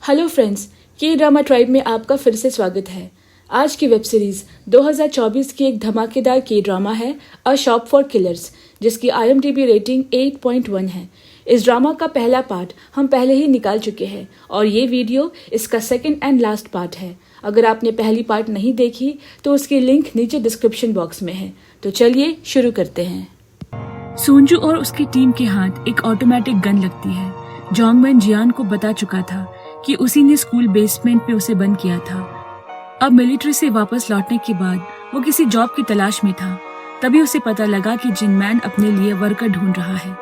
Hello friends, के drama tribe में आपका फिर से स्वागत है। आज की वेब सीरीज 2024 की एक धमाकेदार के ड्रामा है अ शॉप फॉर किलर्स, जिसकी IMDb रेटिंग 8.1 है। इस ड्रामा का पहला पार्ट हम पहले ही निकाल चुके हैं और ये वीडियो इसका सेकंड एंड लास्ट पार्ट है। अगर आपने पहली पार्ट नहीं देखी तो उसकी लिंक नीचे डिस्क्रिप्शन बॉक्स में है। तो चलिए शुरू करते हैं। सोंजू और उसकी टीम के हाथ एक ऑटोमेटिक गन लगती है। जोंगमैन जियान को बता चुका था कि उसी ने स्कूल बेसमेंट पे उसे बंद किया था। अब मिलिट्री से वापस लौटने के बाद वो किसी जॉब की तलाश में था। तभी उसे पता लगा कि जिनमैन अपने लिए वर्कर ढूंढ रहा है।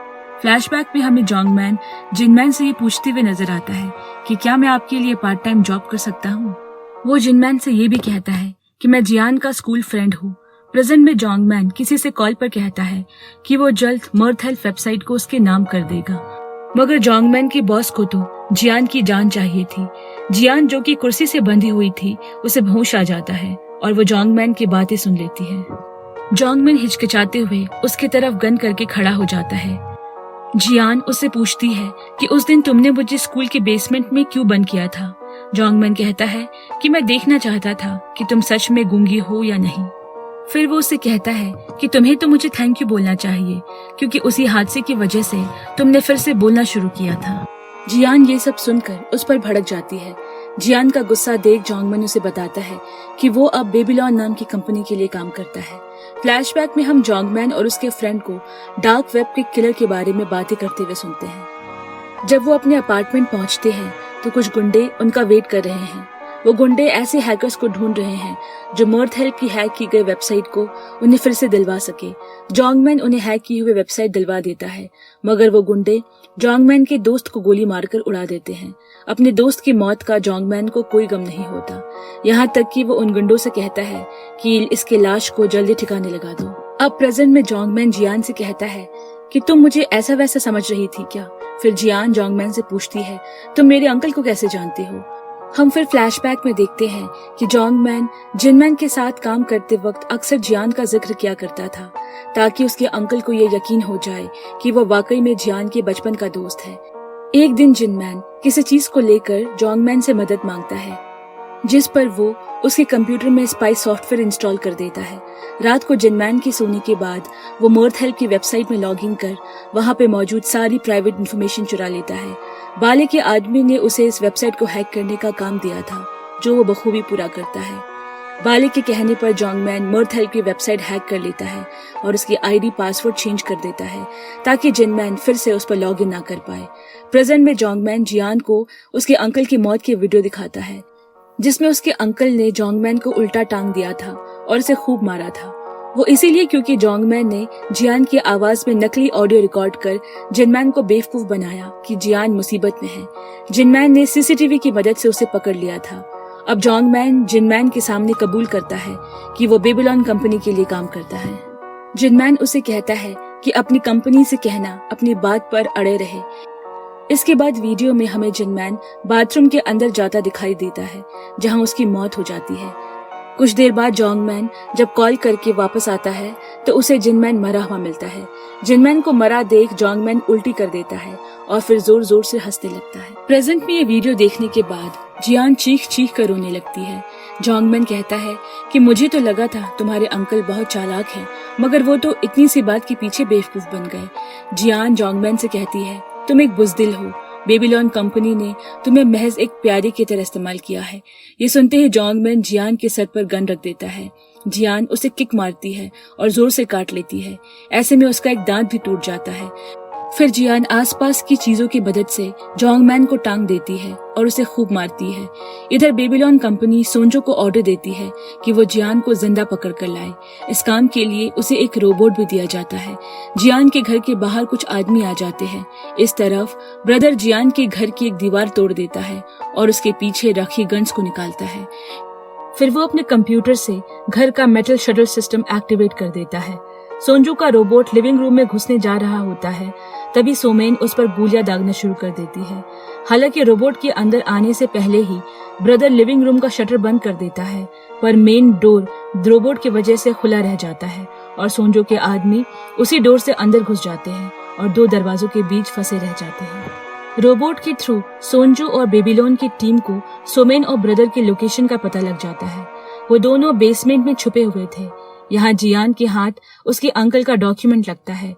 फ्लैशबैक में हमें जोंगमैन जिनमैन से ये पूछते हुए नजर आता है कि क्या मैं आपके लिए पार्ट टाइम जॉब कर सकता हूँ। वो जिनमैन से ये भी कहता है कि मैं जियान का स्कूल फ्रेंड हूँ। प्रेजेंट में जोंगमैन किसी से कॉल पर कहता है कि वो जल्द मर्थ हेल्थ वेबसाइट को उसके नाम कर देगा, मगर जोंगमैन के बॉस को तो जियान की जान चाहिए थी। जियान जो कि कुर्सी से बंधी हुई थी, उसे होश आ जाता है और वो जोंगमैन की बातें सुन लेती है। जोंगमैन हिचकिचाते हुए उसके तरफ गन करके खड़ा हो जाता है। जियान उससे पूछती है कि उस दिन तुमने मुझे स्कूल के बेसमेंट में क्यों बंद किया था। जोंगमैन कहता है कि मैं देखना चाहता था कि तुम सच में गूंगी हो या नहीं। फिर वो उससे कहता है कि तुम्हें तो मुझे थैंक यू बोलना चाहिए, क्योंकि उसी हादसे की वजह से तुमने फिर से बोलना शुरू किया था। जियान ये सब सुनकर उस पर भड़क जाती है। जियान का गुस्सा देख जोंगमैन उसे बताता है कि वो अब बेबीलोन नाम की कंपनी के लिए काम करता है। फ्लैशबैक में हम जोंगमैन और उसके फ्रेंड को डार्क वेब के किलर के बारे में बातें करते हुए सुनते हैं। जब वो अपने अपार्टमेंट पहुंचते हैं तो कुछ गुंडे उनका वेट कर रहे हैं। वो गुंडे ऐसे हैकर्स को ढूंढ रहे हैं जो मर्थ हेल्प की हैक की गई वेबसाइट को उन्हें फिर से दिलवा सके। जोंगमैन उन्हें हैक की हुई वेबसाइट दिलवा देता है, मगर वो गुंडे जोंगमैन के दोस्त को गोली मारकर उड़ा देते हैं। अपने दोस्त की मौत का जोंगमैन को कोई गम नहीं होता, यहाँ तक कि वो उन गुंडों से कहता है कि इसके लाश को जल्दी ठिकाने लगा दो। अब प्रेजेंट में जोंगमैन जियान से कहता है कि तुम मुझे ऐसा वैसा समझ रही थी क्या। फिर जियान जोंगमैन से पूछती है, तुम मेरे अंकल को कैसे जानती हो। हम फिर फ्लैशबैक में देखते हैं कि जोंगमैन जिनमैन के साथ काम करते वक्त अक्सर जियान का जिक्र किया करता था, ताकि उसके अंकल को ये यकीन हो जाए कि वो वाकई में जियान के बचपन का दोस्त है। एक दिन जिनमैन किसी चीज को लेकर जोंगमैन से मदद मांगता है, जिस पर वो उसके कंप्यूटर में स्पाई सॉफ्टवेयर इंस्टॉल कर देता है। रात को जिनमैन के सोने के बाद वो मर्थ हेल्प की वेबसाइट में लॉग इन कर वहाँ पे मौजूद सारी प्राइवेट इंफॉर्मेशन चुरा लेता है। बाले के आदमी ने उसे इस वेबसाइट को हैक करने का काम दिया था, जो वो बखूबी पूरा करता है। बाले के कहने पर जोंगमैन मर्थ हेल्प की वेबसाइट हैक कर लेता है और उसकी ID पासवर्ड चेंज कर देता है, ताकि जिनमैन फिर से उस पर लॉग इन ना कर पाए। प्रेजेंट में जोंगमैन जियान को उसके अंकल की मौत की वीडियो दिखाता है, जिसमें उसके अंकल ने जोंगमैन को उल्टा टांग दिया था और उसे खूब मारा था। वो इसीलिए क्योंकि जोंगमैन ने जियान की आवाज में नकली ऑडियो रिकॉर्ड कर जिनमैन को बेवकूफ बनाया कि जियान मुसीबत में है। जिनमैन ने CCTV की मदद से उसे पकड़ लिया था। अब जोंगमैन जिनमैन के सामने कबूल करता है कि वो बेबीलोन कंपनी के लिए काम करता है। जिनमैन उसे कहता है कि अपनी कंपनी से कहना अपनी बात पर अड़े रहे। इसके बाद वीडियो में हमें जिनमैन बाथरूम के अंदर जाता दिखाई देता है, जहां उसकी मौत हो जाती है। कुछ देर बाद जोंगमैन जब कॉल करके वापस आता है तो उसे जिनमैन मरा हुआ मिलता है। जिनमैन को मरा देख जोंगमैन उल्टी कर देता है और फिर जोर जोर से हंसने लगता है। प्रेजेंट में ये वीडियो देखने के बाद जियान चीख चीख कर रोने लगती है। जोंगमैन कहता है कि मुझे तो लगा था तुम्हारे अंकल बहुत चालाक हैं, मगर वो तो इतनी सी बात के पीछे बेवकूफ बन गए। जियान जोंगमैन से कहती है, तुम एक बुज़दिल हो। बेबीलोन कंपनी ने तुम्हें महज एक प्यारे की तरह इस्तेमाल किया है। ये सुनते ही जोंगमैन जियान के सर पर गन रख देता है। जियान उसे किक मारती है और जोर से काट लेती है। ऐसे में उसका एक दांत भी टूट जाता है। फिर जियान आसपास की चीजों की मदद से जोंगमैन को टांग देती है और उसे खूब मारती है। इधर बेबीलोन कंपनी सोंजो को ऑर्डर देती है कि वो जियान को जिंदा पकड़ कर लाए। इस काम के लिए उसे एक रोबोट भी दिया जाता है। जियान के घर के बाहर कुछ आदमी आ जाते हैं। इस तरफ ब्रदर जियान के घर की एक दीवार तोड़ देता है और उसके पीछे रखी गन्स को निकालता है। फिर वो अपने कंप्यूटर से घर का मेटल शटर सिस्टम एक्टिवेट कर देता है। सोंजू का रोबोट लिविंग रूम में घुसने जा रहा होता है, तभी सोमेन उस पर गोलियां दागना शुरू कर देती है। हालांकि रोबोट के अंदर आने से पहले ही ब्रदर लिविंग रूम का शटर बंद कर देता है, पर मेन डोर रोबोट की वजह से खुला रह जाता है और सोंजू के आदमी उसी डोर से अंदर घुस जाते हैं और दो दरवाजों के बीच फंसे रह जाते हैं। रोबोट के थ्रू सोनजू और बेबीलोन की टीम को सोमेन और ब्रदर के लोकेशन का पता लग जाता है। वो दोनों बेसमेंट में छुपे हुए थे। यहाँ जियान के हाथ उसके अंकल का डॉक्यूमेंट लगता है।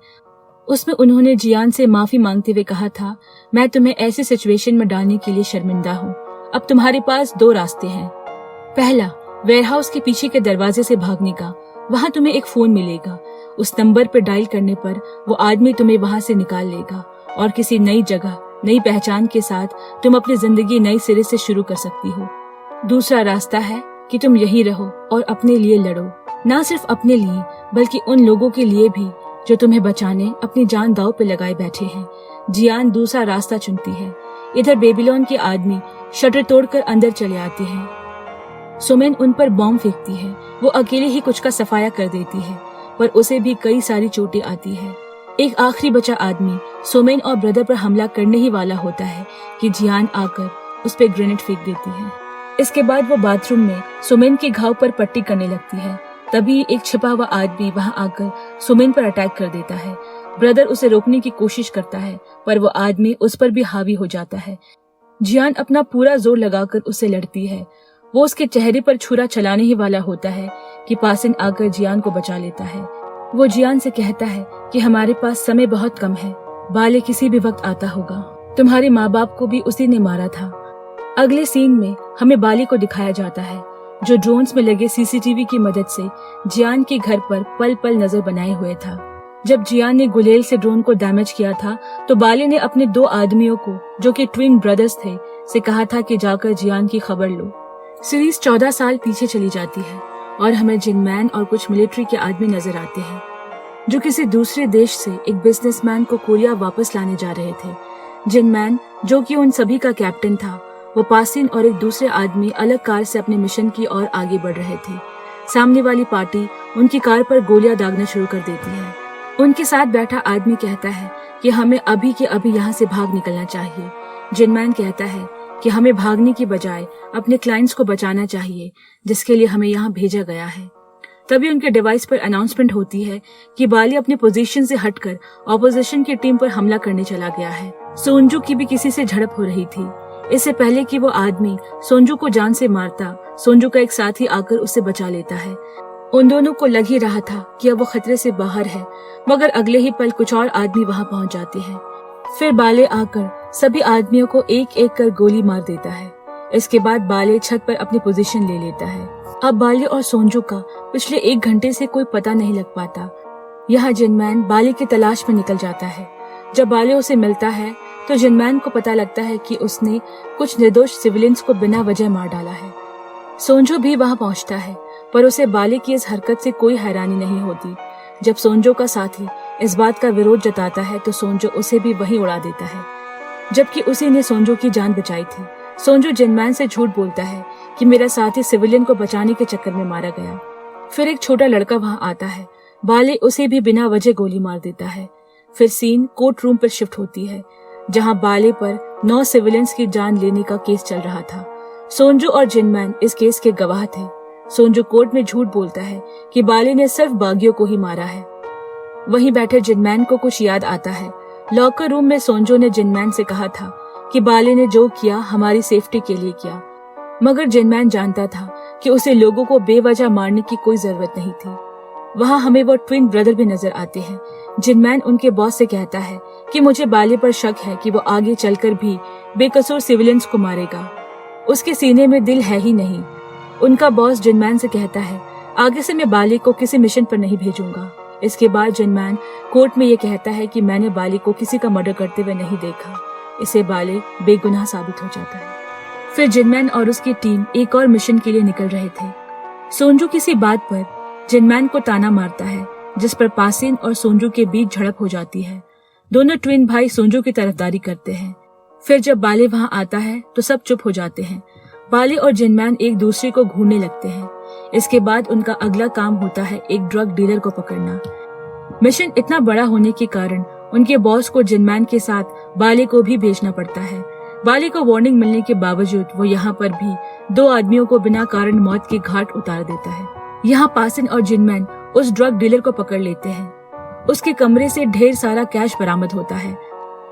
उसमें उन्होंने जियान से माफी मांगते हुए कहा था, मैं तुम्हें ऐसे सिचुएशन में डालने के लिए शर्मिंदा हूँ। अब तुम्हारे पास 2 रास्ते हैं। पहला, वेयरहाउस के पीछे के दरवाजे से भागने का। वहाँ तुम्हें एक फोन मिलेगा। उस नंबर पर डायल करने पर वो आदमी तुम्हें वहाँ से निकाल लेगा और किसी नई जगह, नई पहचान के साथ तुम अपनी जिंदगी नई सिरे से शुरू कर सकती हो। दूसरा रास्ता है कि तुम यहीं रहो और अपने लिए लड़ो, ना सिर्फ अपने लिए बल्कि उन लोगों के लिए भी जो तुम्हें बचाने अपनी जान दांव पे लगाए बैठे हैं। जियान दूसरा रास्ता चुनती है। इधर बेबीलोन के आदमी शटर तोड़कर अंदर चले आते हैं। सोमेन उन पर बॉम्ब फेंकती है। वो अकेले ही कुछ का सफाया कर देती है, पर उसे भी कई सारी चोटें आती है। एक आखिरी बचा आदमी सोमेन और ब्रदर पर हमला करने ही वाला होता है कि जियान आकर उस पर ग्रेनेड फेंक देती है। इसके बाद वो बाथरूम में सोमेन के घाव पर पट्टी करने लगती है। तभी एक छिपा हुआ आदमी वहां आकर सोमेन पर अटैक कर देता है। ब्रदर उसे रोकने की कोशिश करता है, पर वो आदमी उस पर भी हावी हो जाता है। जियान अपना पूरा जोर लगाकर उससे लड़ती है। वो उसके चेहरे पर छुरा चलाने ही वाला होता है कि पासिन आकर जियान को बचा लेता है। वो जियान से कहता है कि हमारे पास समय बहुत कम है, बाले किसी भी वक्त आता होगा। तुम्हारे माँ बाप को भी उसी ने मारा था। अगले सीन में हमें बाली को दिखाया जाता है, जो ड्रोन्स में लगे सीसीटीवी की मदद से जियान के घर पर पल पल नजर बनाए हुए था। जब जियान ने गुलेल से ड्रोन को डैमेज किया था, तो बाली ने अपने 2 आदमियों को, जो कि ट्विन ब्रदर्स थे, से कहा था कि जाकर जियान की खबर लो। सीरीज 14 साल पीछे चली जाती है और हमें जिनमैन और कुछ मिलिट्री के आदमी नजर आते हैं, जो किसी दूसरे देश से एक बिजनेसमैन को कोरिया वापस लाने जा रहे थे। जिनमैन, जो कि उन सभी का कैप्टन था, वो पासिन और एक दूसरे आदमी अलग कार से अपने मिशन की ओर आगे बढ़ रहे थे। सामने वाली पार्टी उनकी कार पर गोलियां दागना शुरू कर देती है। उनके साथ बैठा आदमी कहता है कि हमें अभी के अभी यहाँ से भाग निकलना चाहिए। जिनमैन कहता है कि हमें भागने की बजाय अपने क्लाइंट्स को बचाना चाहिए, जिसके लिए हमें यहाँ भेजा गया है। तभी उनके डिवाइस पर अनाउंसमेंट होती है कि बाली अपने पोजीशन से हटकर ऑपोजिशन की टीम पर हमला करने चला गया है। सोनजू की भी किसी से झड़प हो रही थी। इससे पहले कि वो आदमी सोनजू को जान से मारता, सोनजू का एक साथी आकर उसे बचा लेता है। उन दोनों को लग ही रहा था कि अब वो खतरे से बाहर है, मगर अगले ही पल कुछ और आदमी वहां पहुंच जाते हैं। फिर बाले आकर सभी आदमियों को एक एक कर गोली मार देता है। इसके बाद बाले छत पर अपनी पोजीशन ले लेता है। अब बाले और सोनजू का पिछले 1 घंटे से कोई पता नहीं लग पाता। यहाँ जिनमैन बाले की तलाश में निकल जाता है। जब बाले उसे मिलता है तो जिनमैन को पता लगता है कि उसने कुछ निर्दोष सिविलियंस को बिना वजह मार डाला है। सोनजू भी वहां पहुंचता है, पर उसे बाले की इस हरकत से कोई हैरानी नहीं होती। जब सोनजू का साथी इस बात का विरोध जताता है तो सोनजू उसे भी वहीं उड़ा देता है, जबकि उसी ने सोनजू की जान बचाई थी। सोनजू जिनमैन से झूठ बोलता है कि मेरा साथी सिविलियन को बचाने के चक्कर में मारा गया। फिर एक छोटा लड़का वहां आता है। बाले उसे भी बिना वजह गोली मार देता है। फिर सीन कोर्ट रूम पर शिफ्ट होती है, जहां बाले पर 9 सिविलियंस की जान लेने का केस चल रहा था। सोनजू और जिनमैन इस केस के गवाह थे। सोनजू कोर्ट में झूठ बोलता है कि बाले ने सिर्फ बागियों को ही मारा है। वहीं बैठे जिनमैन को कुछ याद आता है। लॉकर रूम में सोनजू ने जिनमैन से कहा था कि बाले ने जो किया हमारी सेफ्टी के लिए किया, मगर जिनमैन जानता था कि उसे लोगों को बेवजह मारने की कोई जरूरत नहीं थी। वहां हमें वो ट्विन ब्रदर भी नजर आते हैं। जिनमैन उनके बॉस से कहता है कि मुझे बाले पर शक है कि वो आगे चलकर भी बेकसूर सिविलियंस को मारेगा। उसके सीने में दिल है ही नहीं। उनका बॉस जिनमैन से कहता है, आगे से मैं बाले को किसी मिशन पर नहीं भेजूंगा। इसके बाद जिनमैन कोर्ट में ये कहता है कि मैंने बाले को किसी का मर्डर करते हुए नहीं देखा। इससे बाले बेगुनाह साबित हो जाता है। फिर जिनमैन और उसकी टीम एक और मिशन के लिए निकल रहे थे। सोनजू किसी बात पर जिनमैन को ताना मारता है, जिस पर पासिन और सोनजू के बीच झड़प हो जाती है। दोनों ट्विन भाई सोनजू की तरफदारी करते हैं। फिर जब बाले वहां आता है तो सब चुप हो जाते हैं। बाले और जिनमैन एक दूसरे को घूरने लगते हैं। इसके बाद उनका अगला काम होता है एक ड्रग डीलर को पकड़ना। मिशन इतना बड़ा होने के कारण उनके बॉस को जिनमैन के साथ बाले को भी भेजना पड़ता है। बाले को वार्निंग मिलने के बावजूद वो यहाँ पर भी 2 आदमियों को बिना कारण मौत के घाट उतार देता है। यहाँ पासिन और जिनमैन उस ड्रग डीलर को पकड़ लेते हैं। उसके कमरे से ढेर सारा कैश बरामद होता है।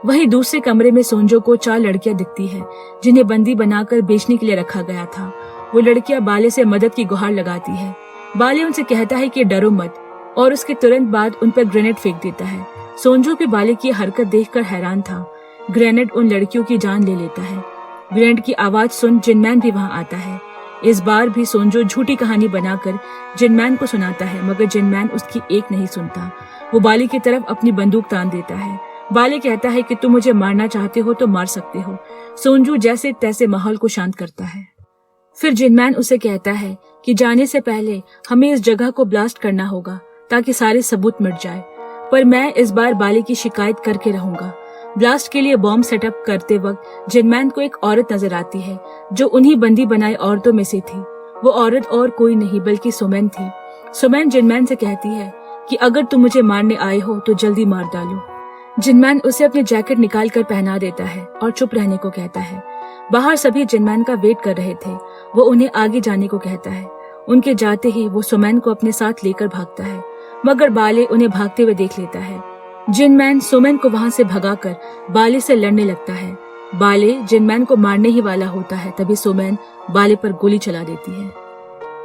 वहीं दूसरे कमरे में सोंजो को 4 लड़कियां दिखती है जिन्हें बंदी बनाकर बेचने के लिए रखा गया था। वो लड़कियां बाले से मदद की गुहार लगाती है। बाले उनसे कहता है कि डरो मत और उसके तुरंत बाद उन पर ग्रेनेड फेंक देता है। सोंजो भी बाले की हरकत देखकर हैरान था। ग्रेनेड उन लड़कियों की जान ले लेता है। ग्रेनेड की आवाज सुन जिनमैन भी वहां आता है। इस बार भी सोंजो झूठी कहानी बनाकर जिनमैन को सुनाता है, मगर जिनमैन उसकी एक नहीं सुनता। वो बाले की तरफ अपनी बंदूक तान देता है। बाले कहता है कि तुम मुझे मारना चाहते हो तो मार सकते हो। सोंजू जैसे तैसे माहौल को शांत करता है। फिर जिनमैन उसे कहता है कि जाने से पहले हमें इस जगह को ब्लास्ट करना होगा ताकि सारे सबूत मिट जाए, पर मैं इस बार बाले की शिकायत करके रहूंगा। ब्लास्ट के लिए बॉम्ब सेटअप करते वक्त जिनमैन को एक औरत नजर आती है जो उन्हीं बंदी बनाई औरतों में से थी। वो औरत और कोई नहीं बल्कि सुमैन थी। सुमैन जिनमैन से कहती है कि अगर तुम मुझे मारने आए हो तो जल्दी मार डालो। जिनमैन उसे अपनी जैकेट निकाल कर पहना देता है और चुप रहने को कहता है। बाहर सभी जिनमैन का वेट कर रहे थे। वो उन्हें आगे जाने को कहता है। उनके जाते ही वो सुमैन को अपने साथ लेकर भागता है, मगर बाले उन्हें भागते हुए देख लेता है। जिनमैन सुमैन को वहां से भगाकर बाले से लड़ने लगता है। बाले जिनमैन को मारने ही वाला होता है, तभी सुमैन बाले पर गोली चला देती है।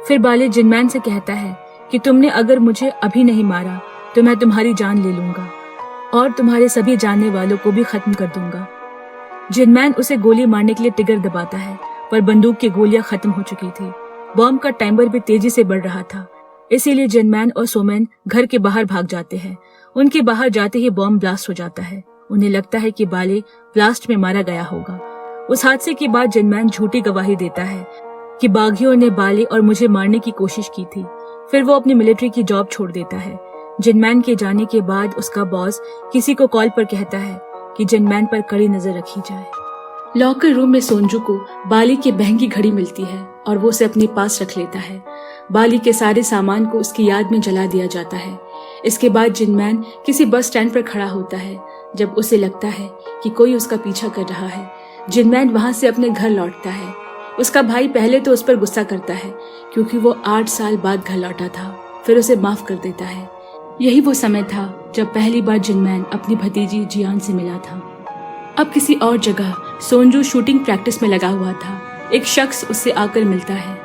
फिर बाले जिनमैन से कहता है कि तुमने अगर मुझे अभी नहीं मारा तो मैं तुम्हारी जान ले लूंगा और तुम्हारे सभी जानने वालों को भी खत्म कर दूंगा। जिनमैन उसे गोली मारने के लिए ट्रिगर दबाता है, पर बंदूक की गोलियां खत्म हो चुकी थी। बॉम्ब का टाइमर भी तेजी से बढ़ रहा था, इसीलिए जिनमैन और सुमैन घर के बाहर भाग जाते हैं। उनके बाहर जाते ही बॉम्ब ब्लास्ट हो जाता है। उन्हें लगता है कि बाले ब्लास्ट में मारा गया होगा। उस हादसे के बाद जिनमैन झूठी गवाही देता है कि बागियों ने बाले और मुझे मारने की कोशिश की थी। फिर वो अपनी मिलिट्री की जॉब छोड़ देता है। जिनमैन के जाने के बाद उसका बॉस किसी को कॉल पर कहता है कि जिनमैन पर कड़ी नजर रखी जाए। लॉकर रूम में सोंजू को बाली की महंगी घड़ी मिलती है और वो उसे अपने पास रख लेता है। बाली के सारे सामान को उसकी याद में जला दिया जाता है। इसके बाद जिनमैन किसी बस स्टैंड पर खड़ा होता है जब उसे लगता है कि कोई उसका पीछा कर रहा है। जिनमैन वहां से अपने घर लौटता है। उसका भाई पहले तो उस पर गुस्सा करता है क्योंकि वो 8 साल बाद घर लौटा था, फिर उसे माफ कर देता है। यही वो समय था जब पहली बार जिनमैन अपनी भतीजी जियान से मिला था। अब किसी और जगह सोंजू शूटिंग प्रैक्टिस में लगा हुआ था। एक शख्स उससे आकर मिलता है।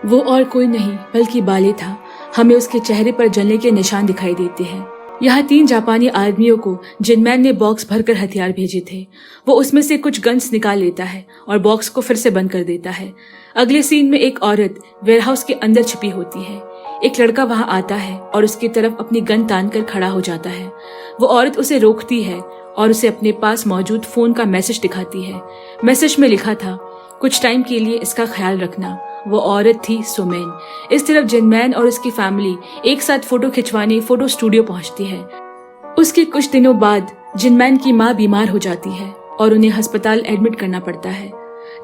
वो और कोई नहीं बल्कि बाले था। हमें उसके चेहरे पर जलने के निशान दिखाई देते हैं। यहाँ 3 जापानी आदमियों को जिनमैन ने बॉक्स भरकर हथियार भेजे थे। वो उसमें से कुछ गन्स निकाल लेता है और बॉक्स को फिर से बंद कर देता है। अगले सीन में एक औरत वेयरहाउस के अंदर छिपी होती है। एक लड़का वहां आता है और उसकी तरफ अपनी गन तान कर खड़ा हो जाता है। वो औरत उसे रोकती है और उसे अपने पास मौजूद फोन का मैसेज दिखाती है। मैसेज में लिखा था, कुछ टाइम के लिए इसका ख्याल रखना। वो औरत थी सुमैन। इस तरफ जिनमैन और उसकी फैमिली एक साथ फोटो खिंचवाने फोटो स्टूडियो पहुंचती है। उसके कुछ दिनों बाद जिनमैन की माँ बीमार हो जाती है और उन्हें अस्पताल एडमिट करना पड़ता है।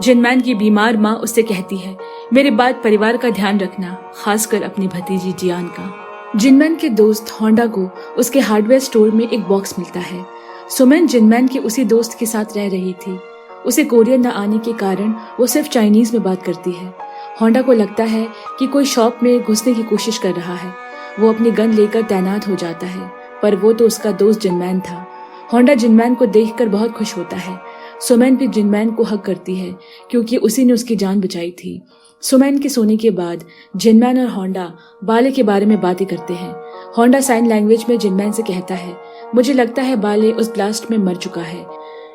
जिनमैन की बीमार माँ उससे कहती है, मेरे बाद परिवार का ध्यान रखना, खासकर अपनी भतीजी जियान का। जिनमैन के दोस्त होंडा को उसके हार्डवेयर स्टोर में एक बॉक्स मिलता है। सुमैन जिनमैन के उसी दोस्त के साथ रह रही थी। उसे कोरियन न आने के कारण वो सिर्फ चाइनीज में बात करती है। होंडा को लगता है कि कोई शॉप में घुसने की कोशिश कर रहा है। वो अपनी गन लेकर तैनात हो जाता है, पर वो तो उसका दोस्त जिनमैन था। होंडा जिनमैन को देखकर बहुत खुश होता है। सुमैन भी जिनमैन को हग करती है क्योंकि उसी ने उसकी जान बचाई थी। सुमैन के सोने के बाद जिनमैन और होंडा बाले के बारे में बातें करते हैं। होंडा साइन लैंग्वेज में जिनमैन से कहता है, मुझे लगता है बाले उस ब्लास्ट में मर चुका है।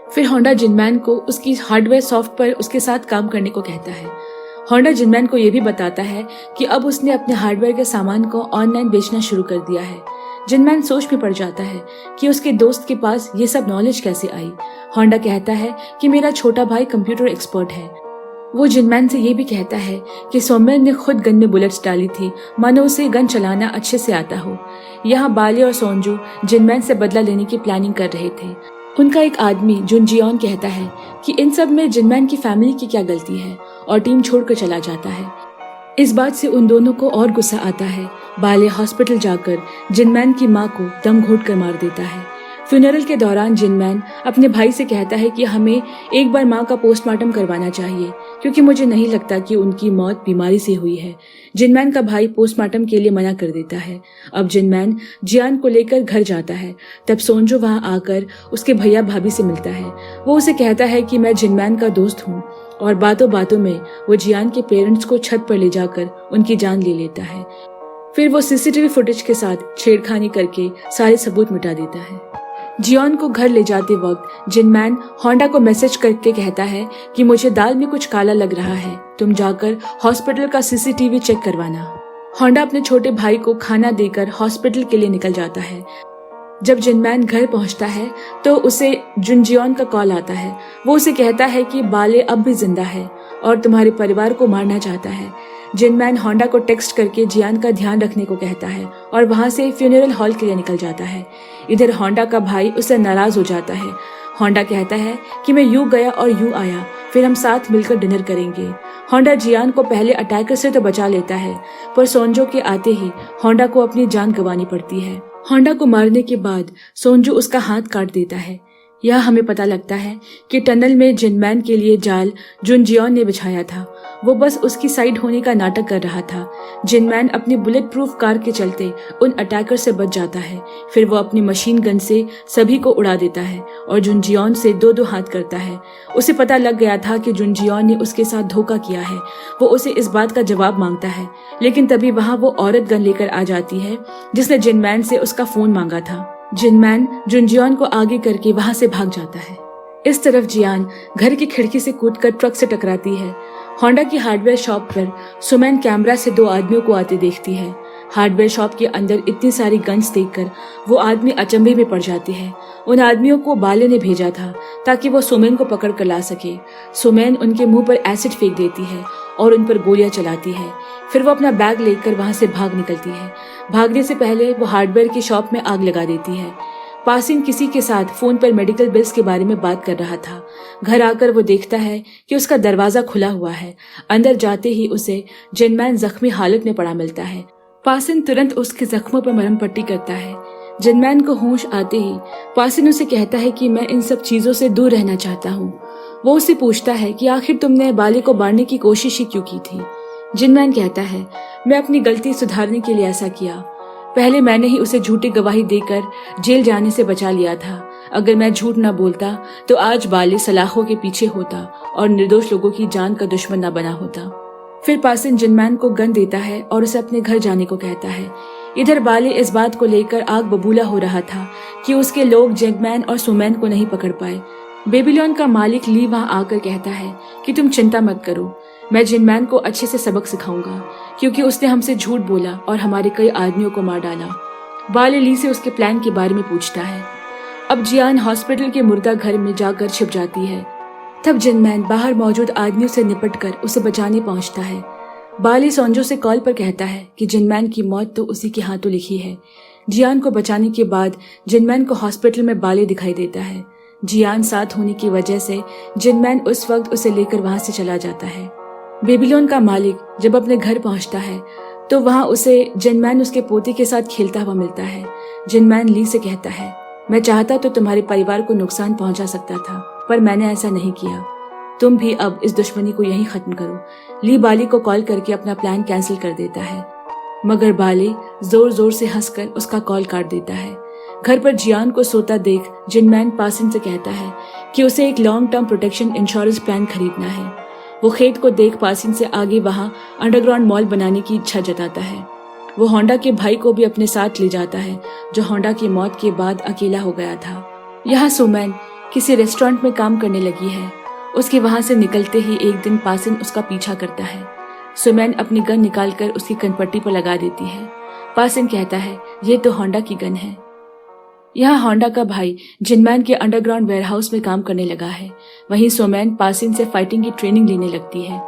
फिर होंडा जिनमैन को उसकी हार्डवेयर सॉफ्ट पर उसके साथ काम करने को कहता है। होंडा जिनमैन को यह भी बताता है कि अब उसने अपने हार्डवेयर के सामान को ऑनलाइन बेचना शुरू कर दिया है। जिनमैन सोच में पड़ जाता है कि उसके दोस्त के पास ये सब नॉलेज कैसे आई। होंडा कहता है कि मेरा छोटा भाई कंप्यूटर एक्सपर्ट है। वो जिनमैन से ये भी कहता है कि सोमैन ने खुद गन में बुलेट्स डाली थी, मानो उसे गन चलाना अच्छे से आता हो। यहाँ बाले और सोंजू जिनमैन से बदला लेने की प्लानिंग कर रहे थे। उनका एक आदमी जुनजियोन कहता है कि इन सब में जिनमैन की फैमिली की क्या गलती है, और टीम छोड़कर चला जाता है। इस बात से उन दोनों को और गुस्सा आता है। बाले हॉस्पिटल जाकर जिनमैन की माँ को दम घोट कर मार देता है। फ्यूनरल के दौरान जिनमैन अपने भाई से कहता है कि हमें एक बार माँ का पोस्टमार्टम करवाना चाहिए क्योंकि मुझे नहीं लगता कि उनकी मौत बीमारी से हुई है। जिनमैन का भाई पोस्टमार्टम के लिए मना कर देता है। अब जिनमैन जियान को लेकर घर जाता है। तब सोंजो वहां आकर उसके भैया भाभी से मिलता है। वो उसे कहता है कि मैं जिनमैन का दोस्त हूँ और बातों बातों में वो जियान के पेरेंट्स को छत पर ले जाकर उनकी जान ले लेता है। फिर वो सीसीटीवी फुटेज के साथ छेड़खानी करके सारे सबूत मिटा देता है। जियान को घर ले जाते वक्त जिनमैन होंडा को मैसेज करके कहता है कि मुझे दाल में कुछ काला लग रहा है, तुम जाकर हॉस्पिटल का सीसीटीवी चेक करवाना। होंडा अपने छोटे भाई को खाना देकर हॉस्पिटल के लिए निकल जाता है। जब जिनमैन घर पहुंचता है तो उसे जुनजियोन का कॉल आता है। वो उसे कहता है कि बाले अब भी जिंदा है और तुम्हारे परिवार को मारना चाहता है। जिनमैन होंडा को टेक्स्ट करके जियान का ध्यान रखने को कहता है और वहां से फ्यूनरल हॉल के लिए निकल जाता है। इधर होंडा का भाई उससे नाराज हो जाता है। होंडा कहता है कि मैं यूं गया और यूं आया, फिर हम साथ मिलकर डिनर करेंगे। होंडा जियान को पहले अटैकर से तो बचा लेता है, पर सोंजो के आते ही होंडा को अपनी जान गंवानी पड़ती है। होंडा को मारने के बाद सोंजो उसका हाथ काट देता है। यह हमें पता लगता है कि टनल में जिनमैन के लिए जाल जुनजियोन ने बिछाया था। वो बस उसकी साइड होने का नाटक कर रहा था। जिनमैन अपनी बुलेट प्रूफ कार के चलते उन अटैकर से बच जाता है। फिर वो अपनी मशीन गन से सभी को उड़ा देता है और जुनजियोन से दो दो हाथ करता है। उसे पता लग गया था कि जुनजियोन ने उसके साथ धोखा किया है। वो उसे इस बात का जवाब मांगता है, लेकिन तभी वहां वो औरत गन लेकर आ जाती है जिसने जिनमैन से उसका फोन मांगा था। जिनमैन जुनजियोन को आगे करके वहां से भाग जाता है। इस तरफ जियान घर की खिड़की से कूदकर ट्रक से टकराती है। होंडा की हार्डवेयर शॉप पर सुमैन कैमरा से दो आदमियों को आते देखती है। हार्डवेयर शॉप के अंदर इतनी सारी गन्स देखकर वो आदमी अचंभे में पड़ जाते हैं। उन आदमियों को बाले ने भेजा था ताकि वो सुमैन को पकड़ कर ला सके। सुमैन उनके मुंह पर एसिड फेंक देती है और उन पर गोलियां चलाती है। फिर वो अपना बैग लेकर वहां से भाग निकलती है। भागने से पहले वो हार्डवेयर की शॉप में आग लगा देती है। पासिन किसी के साथ फोन पर मेडिकल बिल्स के बारे में बात कर रहा था। घर आकर वो देखता है कि उसका दरवाजा खुला हुआ है। अंदर जाते ही उसे जिनमैन जख्मी हालत में पड़ा मिलता है। पासिन तुरंत उसके जख्मों पर मरहम पट्टी करता है। जिनमैन को होश आते ही पासिन उसे कहता है कि मैं इन सब चीजों से दूर रहना चाहता हूँ। वो उससे पूछता है कि आखिर तुमने बाले को मारने की कोशिश ही क्यों की थी। जिनमैन कहता है, मैं अपनी गलती सुधारने के लिए ऐसा किया। पहले मैंने ही उसे झूठी गवाही देकर जेल जाने से बचा लिया था। अगर मैं झूठ न बोलता तो आज बाले सलाखों के पीछे होता और निर्दोष लोगों की जान का दुश्मन न बना होता। फिर पासिन जिनमैन को गन देता है और उसे अपने घर जाने को कहता है। इधर बाले इस बात को लेकर आग बबूला हो रहा था कि उसके लोग जिनमैन और सुमैन को नहीं पकड़ पाए। बेबीलोन का मालिक ली वहां आकर कहता है कि तुम चिंता मत करो, मैं जिनमैन को अच्छे से सबक सिखाऊंगा क्योंकि उसने हमसे झूठ बोला और हमारे कई आदमियों को मार डाला। बाले ली से उसके प्लान के बारे में पूछता है। अब जियान हॉस्पिटल के मुर्दा घर में जाकर छिप जाती है। तब जिनमैन बाहर मौजूद आदमियों से निपटकर उसे बचाने पहुंचता है। बाले सोंजो से कॉल पर कहता है कि जिनमैन की मौत तो उसी के हाथों लिखी है। जियान को बचाने के बाद जिनमैन को हॉस्पिटल में बाले दिखाई देता है। जियान साथ होने की वजह से जिनमैन उस वक्त उसे लेकर वहां से चला जाता है। बेबीलोन का मालिक जब अपने घर पहुंचता है तो वहां उसे जिनमैन उसके पोते के साथ खेलता हुआ मिलता है। जिनमैन ली से कहता है, मैं चाहता तो तुम्हारे परिवार को नुकसान पहुंचा सकता था, पर मैंने ऐसा नहीं किया। तुम भी अब इस दुश्मनी को यहीं खत्म करो। ली बाले को कॉल करके अपना प्लान कैंसिल कर देता है, मगर बाले जोर जोर से हंसकर उसका कॉल काट देता है। घर पर जियान को सोता देख जिनमैन पासिन से कहता है कि उसे एक long term protection insurance plan खरीदना है। वो खेत को देख पासिन से आगे वहां अंडरग्राउंड मॉल बनाने की इच्छा जताता है। वो होंडा के भाई को भी अपने साथ ले जाता है जो होंडा की मौत के बाद अकेला हो गया था। यहाँ सुमैन किसी रेस्टोरेंट में काम करने लगी है। उसके वहां से निकलते ही एक दिन पासिन उसका पीछा करता है। सुमैन अपनी गन निकालकर उसकी कनपट्टी पर लगा देती है। पासिन कहता है, ये तो होंडा की गन है। यहाँ होंडा का भाई जिनमैन के अंडरग्राउंड वेयरहाउस में काम करने लगा है। वहीं सुमैन पासिन से फाइटिंग की ट्रेनिंग लेने लगती है।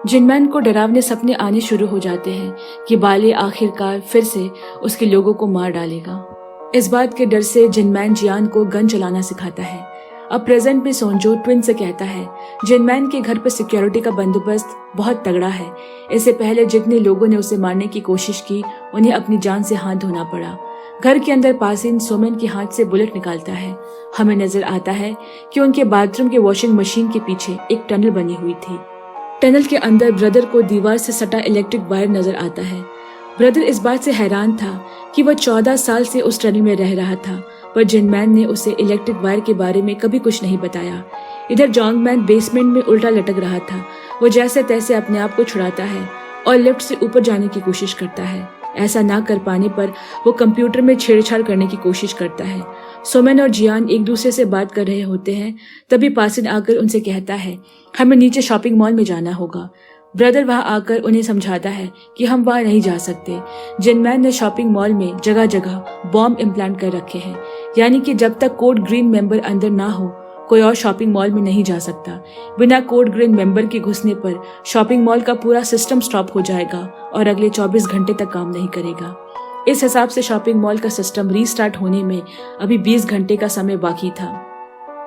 जिनमैन को डरावने सपने आने शुरू हो जाते हैं कि बाले आखिरकार फिर से उसके लोगों को मार डालेगा। इस बात के डर से जिनमैन जियान को गन चलाना सिखाता है। अब प्रेजेंट में सोंजो ट्विन से कहता है, जिनमैन के घर पर सिक्योरिटी का बंदोबस्त बहुत तगड़ा है। इससे पहले जितने लोगों ने उसे मारने की कोशिश की उन्हें अपनी जान से हाथ धोना पड़ा। घर के अंदर पासिन सोमेन के हाथ से बुलेट निकालता है। हमें नजर आता है कि उनके बाथरूम के वॉशिंग मशीन के पीछे एक टनल बनी हुई थी। टनल के अंदर ब्रदर को दीवार से सटा इलेक्ट्रिक वायर नजर आता है। ब्रदर इस बात से हैरान था कि वह 14 साल से उस टनल में रह रहा था, पर जिनमैन ने उसे इलेक्ट्रिक वायर के बारे में कभी कुछ नहीं बताया। इधर जोंगमैन बेसमेंट में उल्टा लटक रहा था। वो जैसे तैसे अपने आप को छुड़ाता है और लिफ्ट से ऊपर जाने की कोशिश करता है। ऐसा ना कर पाने पर वो कंप्यूटर में छेड़छाड़ करने की कोशिश करता है। सोमेन और जियान एक दूसरे से बात कर रहे होते हैं, तभी पासिन आकर उनसे कहता है, हमें नीचे शॉपिंग मॉल में जाना होगा। ब्रदर वहां आकर उन्हें समझाता है कि हम वहां नहीं जा सकते। जिनमैन ने शॉपिंग मॉल में जगह जगह बॉम्ब इम्प्लांट कर रखे हैं, यानी कि जब तक कोड ग्रीन मेंबर अंदर ना हो कोई और शॉपिंग मॉल में नहीं जा सकता। बिना कोड ग्रीन मेंबर के घुसने पर शॉपिंग मॉल का पूरा सिस्टम स्टॉप हो जाएगा और अगले 24 घंटे तक काम नहीं करेगा। इस हिसाब से शॉपिंग मॉल का सिस्टम रीस्टार्ट होने में अभी 20 घंटे का समय बाकी था।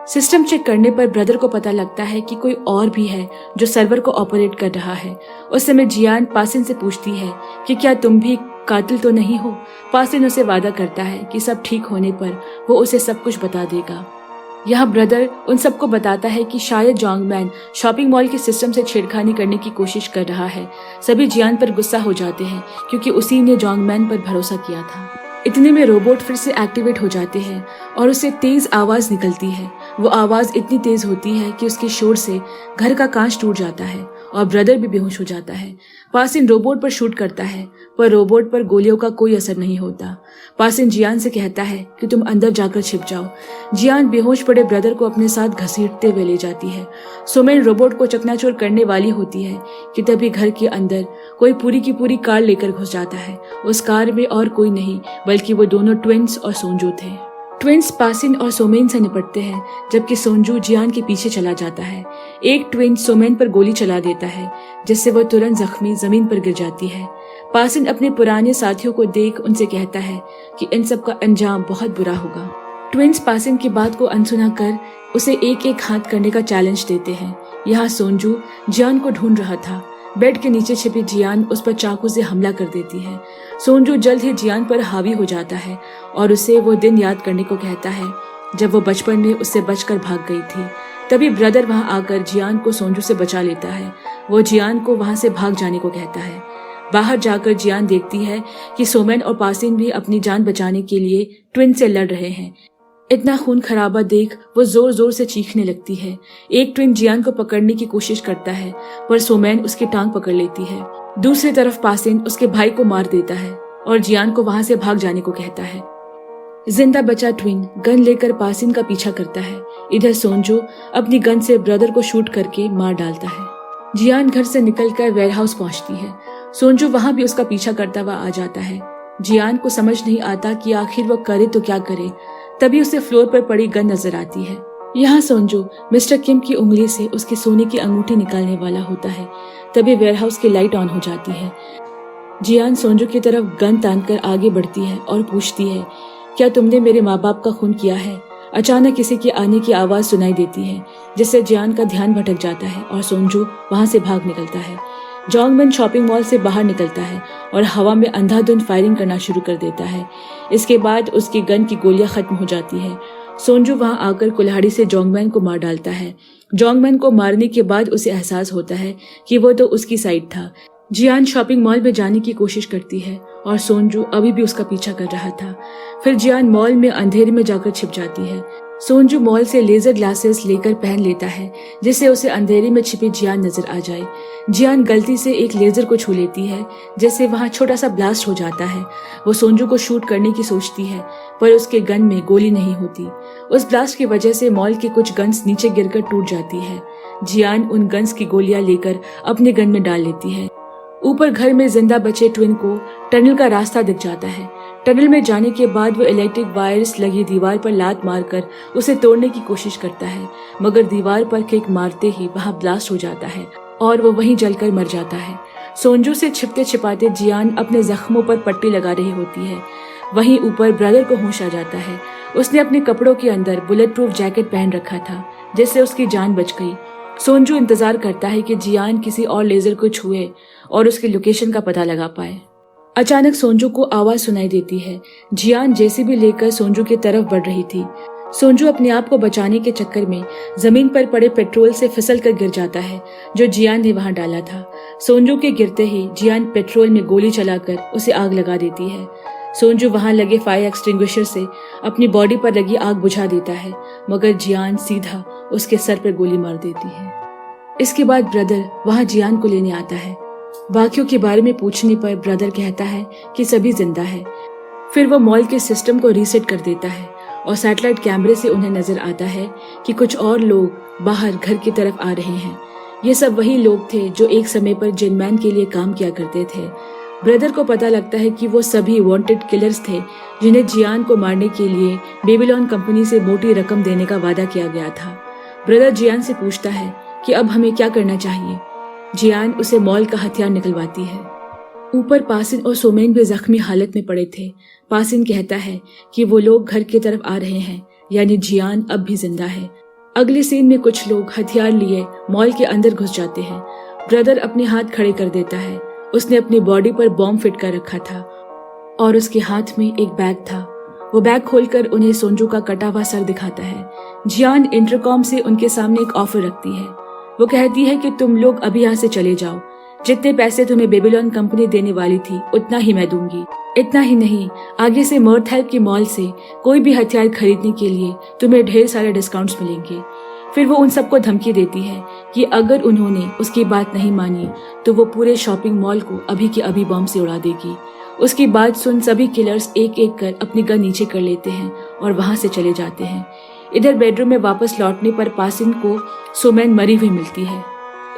सिस्टम चेक करने पर ब्रदर को पता लगता है कि कोई और भी है जो सर्वर को ऑपरेट कर रहा है। उस समय जियान पासिन से पूछती है कि क्या तुम भी कातिल तो नहीं हो। पासिन उसे वादा करता है कि सब ठीक होने पर वो उसे सब कुछ बता देगा। यहाँ ब्रदर उन सबको बताता है कि शायद जोंगमैन शॉपिंग मॉल के सिस्टम से छेड़खानी करने की कोशिश कर रहा है। सभी जियान पर गुस्सा हो जाते हैं क्योंकि उसी ने जोंगमैन पर भरोसा किया था। इतने में रोबोट फिर से एक्टिवेट हो जाते हैं और उससे तेज आवाज निकलती है। वो आवाज इतनी तेज होती है कि उसके शोर से घर का कांच टूट जाता है और ब्रदर भी बेहोश हो जाता है। पासिन रोबोट पर शूट करता है, पर रोबोट पर गोलियों का कोई असर नहीं होता। पासिन जियान से कहता है कि तुम अंदर जाकर छिप जाओ। जियान बेहोश पड़े ब्रदर को अपने साथ घसीटते हुए ले जाती है। सोमेन रोबोट को चकनाचूर करने वाली होती है कि तभी घर के अंदर कोई पूरी की पूरी कार लेकर घुस जाता है। उस कार में और कोई नहीं बल्कि वो दोनों ट्विंस और सोंजू थे। ट्विंस पासिन और सोमेन से निपटते हैं, जबकि सोंजू जियान के पीछे चला जाता है। एक ट्विन सोमेन पर गोली चला देता है, जिससे वह तुरंत जख्मी जमीन पर गिर जाती है। पासिन अपने पुराने साथियों को देख उनसे कहता है कि इन सब का अंजाम बहुत बुरा होगा। ट्विंस पासिन की बात को अनसुना कर उसे एक एक हाथ करने का चैलेंज देते हैं। यहाँ सोंजू जियान को ढूंढ रहा था। बेड के नीचे छिपी जियान उस पर चाकू से हमला कर देती है। सोंजू जल्द ही जियान पर हावी हो जाता है और उसे वो दिन याद करने को कहता है जब वो बचपन में उससे बचकर भाग गई थी। तभी ब्रदर वहां आकर जियान को सोंजू से बचा लेता है। वो जियान को वहां से भाग जाने को कहता है। बाहर जाकर जियान देखती है कि सोमेन और पासिन भी अपनी जान बचाने के लिए ट्विन से लड़ रहे हैं। इतना खून खराबा देख वो जोर जोर से चीखने लगती है। एक ट्विन जियान को पकड़ने की कोशिश करता है, पर सोमेन उसकी टांग पकड़ लेती है। दूसरी तरफ पासिन उसके भाई को मार देता है और जियान को वहां से भाग जाने को कहता है। जिंदा बचा ट्विन गन लेकर पासिन का पीछा करता है। इधर सोंजू अपनी गन से ब्रदर को शूट करके मार डालता है। जियान घर से निकलकर वेयरहाउस पहुंचती है। सोंजू वहां भी उसका पीछा करता हुआ आ जाता है। जियान को समझ नहीं आता कि आखिर वो करे तो क्या करे। तभी उसे फ्लोर पर पड़ी गन नजर आती है। यहाँ सोंजू मिस्टर किम की उंगली से उसके सोने की अंगूठी निकालने वाला होता है। तभी वेयरहाउस की लाइट ऑन हो जाती है। जियान सोंजू की तरफ गन तानकर आगे बढ़ती है और पूछती है, क्या तुमने मेरे माँ बाप का खून किया है? अचानक किसी के आने की आवाज सुनाई देती है, जिससे जियान का ध्यान भटक जाता है और सोंजू वहां से भाग निकलता है। जोंगमैन शॉपिंग मॉल से बाहर निकलता है और हवा में अंधाधुंध फायरिंग करना शुरू कर देता है। इसके बाद उसकी गन की गोलियां खत्म हो जाती है। सोंजू वहां आकर कुल्हाड़ी से जोंगमैन को मार डालता है। जोंगमैन को मारने के बाद उसे एहसास होता है कि वो तो उसकी साइड था। जियान शॉपिंग मॉल में जाने की कोशिश करती है और सोंजू अभी भी उसका पीछा कर रहा था। फिर जियान मॉल में अंधेरे में जाकर छिप जाती है। सोंजू मॉल से लेजर ग्लासेस लेकर पहन लेता है, जिससे उसे अंधेरे में छिपी जियान नजर आ जाए। जियान गलती से एक लेजर को छू लेती है, जिससे वहां छोटा सा ब्लास्ट हो जाता है। वो सोंजू को शूट करने की सोचती है, पर उसके गन में गोली नहीं होती। उस ब्लास्ट की वजह से मॉल के कुछ गन्स नीचे गिरकर टूट जाती है। जियान उन गन्स की गोलियां लेकर अपने गन में डाल लेती है। ऊपर घर में जिंदा बचे ट्विन को टनल का रास्ता दिख जाता है। टनल में जाने के बाद वो इलेक्ट्रिक वायर्स लगी दीवार पर लात मारकर उसे तोड़ने की कोशिश करता है, मगर दीवार पर किक मारते ही वहां ब्लास्ट हो जाता है और वो वहीं जलकर मर जाता है। सोंजू से छिपते छिपाते जियान अपने जख्मों पर पट्टी लगा रही होती है। वहीं ऊपर ब्रदर को होश आ जाता है। उसने अपने कपड़ों के अंदर बुलेट प्रूफ जैकेट पहन रखा था, जिससे उसकी जान बच गई। सोंजू इंतजार करता है कि जियान किसी और लेजर को छुए और उसकी लोकेशन का पता लगा पाए। अचानक सोंजू को आवाज सुनाई देती है। जियान जेसीबी लेकर सोंजू की तरफ बढ़ रही थी। सोंजू अपने आप को बचाने के चक्कर में जमीन पर पड़े पेट्रोल से फिसल कर गिर जाता है जो जियान ने वहां डाला था। सोंजू के गिरते ही जियान पेट्रोल में गोली चलाकर उसे आग लगा देती है। सोंजू वहां लगे फायर एक्सटिंग्विशर से अपनी बॉडी पर लगी आग बुझा देता है, मगर जियान सीधा उसके सर पर गोली मार देती है। इसके बाद ब्रदर वहां जियान को लेने आता है। बाकियों के बारे में पूछने पर ब्रदर कहता है कि सभी जिंदा है। फिर वो मॉल के सिस्टम को रीसेट कर देता है और सैटेलाइट कैमरे से उन्हें नजर आता है कि कुछ और लोग बाहर घर की तरफ आ रहे हैं। ये सब वही लोग थे जो एक समय पर जिनमैन के लिए काम किया करते थे। ब्रदर को पता लगता है कि वो सभी वांटेड किलर्स थे जिन्हें जियान को मारने के लिए बेबीलोन कंपनी से मोटी रकम देने का वादा किया गया था। ब्रदर जियान से पूछता है कि अब हमें क्या करना चाहिए। जियान उसे मॉल का हथियार निकलवाती है। ऊपर पासिन और सोमेन भी जख्मी हालत में पड़े थे। पासिन कहता है कि वो लोग घर की तरफ आ रहे हैं, यानी जियान अब भी जिंदा है। अगले सीन में कुछ लोग हथियार लिए मॉल के अंदर घुस जाते हैं। ब्रदर अपने हाथ खड़े कर देता है। उसने अपनी बॉडी पर बॉम्ब फिट कर रखा था और उसके हाथ में एक बैग था। वो बैग खोलकर उन्हें सोंजू का कटा हुआ सर दिखाता है। जियान इंटरकॉम से उनके सामने एक ऑफर रखती है। वो कहती है कि तुम लोग अभी यहाँ से चले जाओ। जितने पैसे तुम्हें बेबीलोन कंपनी देने वाली थी उतना ही मैं दूंगी। इतना ही नहीं, आगे से मर्थ हेल्प के मॉल से कोई भी हथियार खरीदने के लिए तुम्हें ढेर सारे डिस्काउंट्स मिलेंगे। फिर वो उन सबको धमकी देती है कि अगर उन्होंने उसकी बात नहीं मानी तो वो पूरे शॉपिंग मॉल को अभी के अभी बम से उड़ा देगी। उसकी बात सुन सभी किलर्स एक एक कर अपनी गन नीचे कर लेते हैं और वहां से चले जाते हैं। इधर बेडरूम में वापस लौटने पर पासिन को सोमेन मरी हुई मिलती है।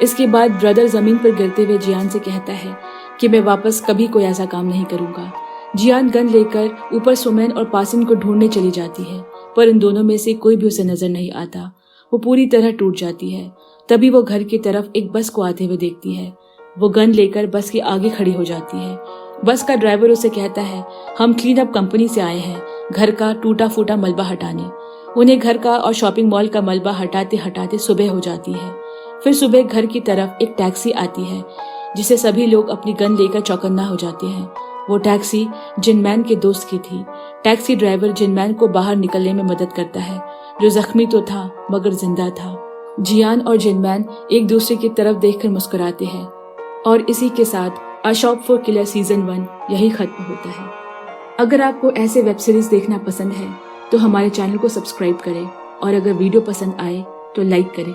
इसके बाद ब्रदर जमीन पर गिरते हुए जियान से कहता है कि मैं वापस कभी कोई ऐसा काम नहीं करूंगा। जियान गन लेकर ऊपर सोमेन और पासिन को ढूंढने चली जाती है, पर इन दोनों में से कोई भी उसे नजर नहीं आता। वो पूरी तरह टूट जाती है। तभी वो घर की तरफ एक बस को आते हुए देखती है। वो गन लेकर बस के आगे खड़ी हो जाती है। बस का ड्राइवर उसे कहता है, हम क्लीन अप कंपनी से आए हैं घर का टूटा फूटा मलबा हटाने। उन्हें घर का और शॉपिंग मॉल का मलबा हटाते हटाते सुबह हो जाती है। फिर सुबह घर की तरफ एक टैक्सी आती है जिसे सभी लोग अपनी गन लेकर चौकन्ना हो जाते हैं। वो टैक्सी जिनमैन के दोस्त की थी। टैक्सी ड्राइवर जिनमैन को बाहर निकलने में मदद करता है, जो जख्मी तो था मगर जिंदा था। जियान और जिनमैन एक दूसरे की तरफ देखकर मुस्कुराते हैं और इसी के साथ अ शॉप फॉर किलर सीजन 1 यही खत्म होता है। अगर आपको ऐसे वेब सीरीज देखना पसंद है तो हमारे चैनल को सब्सक्राइब करें और अगर वीडियो पसंद आए तो लाइक करें।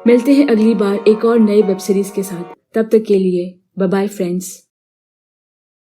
मिलते हैं अगली बार एक और नए वेब सीरीज के साथ। तब तक के लिए बाय बाय फ्रेंड्स।